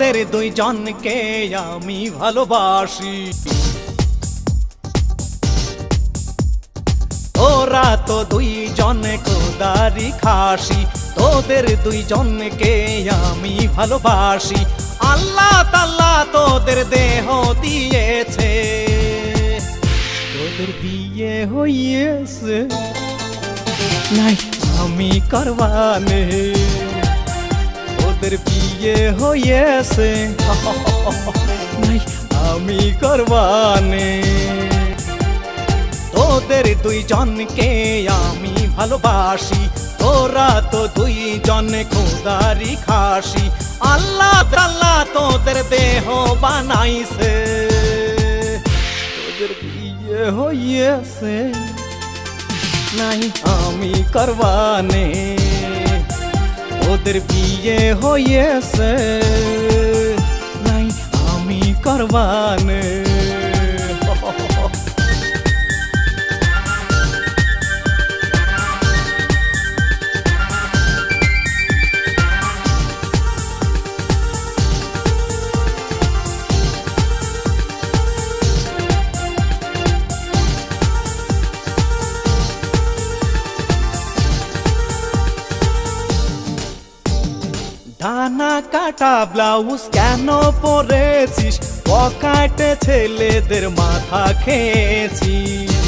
তোদের দুইজনকে আমি ভালোবাসি। তোরা তো দুইজন খোদারি খাসি, তোদের দুইজনকে আমি ভালোবাসি। আল্লাহ তাআলা তোদের দেহ দিয়েছে, তোদের বিয়ে হইয়েছে নাই আমি করবানে, তোদের বিয়ে হইয়েছে নাই আমি করবানে। তোদের দুইজনকে আমি ভালোবাসি, তোরা তো দুইজন খোদারি খাসি। আল্লাহ তাআলা তোদের দেহ বানাইছে, তোদের বিয়ে হইয়েছে নাই আমি করবানে, তোদের বিয়ে হইয়েছে নাই আমি করবানে। ডানা কাটা ব্লাউজ কেন পরেছিস, পকেটে ছেলেদের মাথা খেয়েছিস।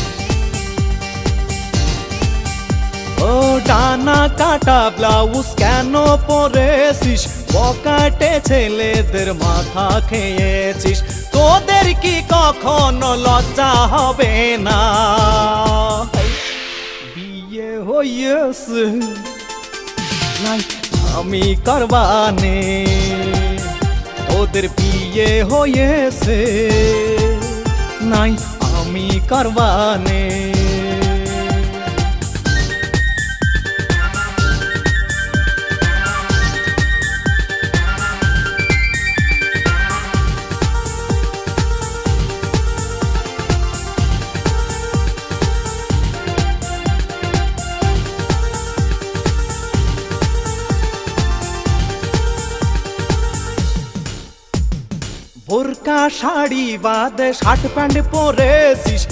ও ডানা কাটা ব্লাউজ কেন পরেছিস, পকেটে ছেলেদের মাথা খেয়েছিস। তোদের কি কখনো লজ্জা হবে না, বিয়ে হইয়েছে নাই আমি করবানে, তোদের বিয়ে হয়েছে নাই আমি করবানে। বোরকা শাড়ি বাদে শার্ট প্যান্ট পরেছিস,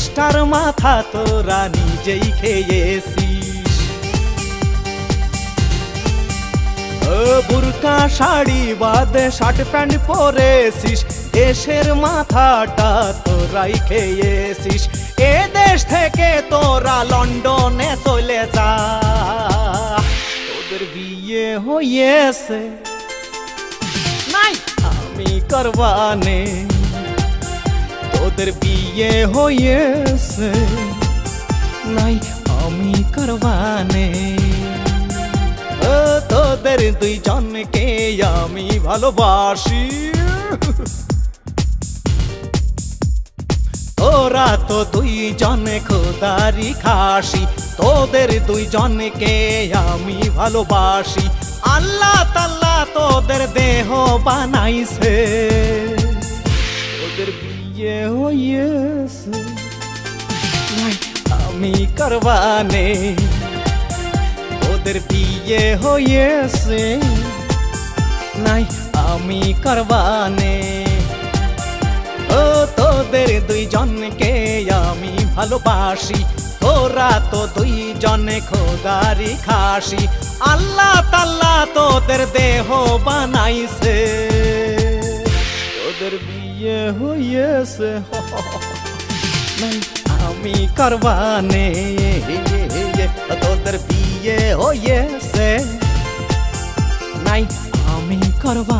স্টার মাথা তোরা নিজেই খেয়েছিস। বোরকা শাড়ি বাদে শার্ট প্যান্ট পরেছিস, দেশের মাথাটা তোরাই খেয়েছিস। এ দেশ থেকে তোরা লন্ডনে চলে যা, তোদের বিয়ে হয়েছে নাই আমি করবানে, তোদের বিয়ে হয়েছে নাই আমি করবানে। ও তোদের দুইজনকে আমি ভালোবাসি, তোরা তো দুইজন খোদারি খাসি, তোদের দুইজনকে আমি ভালোবাসি। আল্লাহ তাআলা তোদের দেহ বানাইছে, তোদের বিয়ে হইয়েছে নাই আমি করবানে, তোদের বিয়ে হইয়েছে নাই আমি করবানে। ও তোদের দুইজনকে আমি ভালোবাসি, তোরা তো দুইজন খোদারি খাসি। আল্লাহ তাআলা তোদের দেহ বানাইছে, তোদের বিয়ে হইয়েছে নাই আমি করবানে, তোদের বিয়ে হইয়েছে নাই আমি করবানে।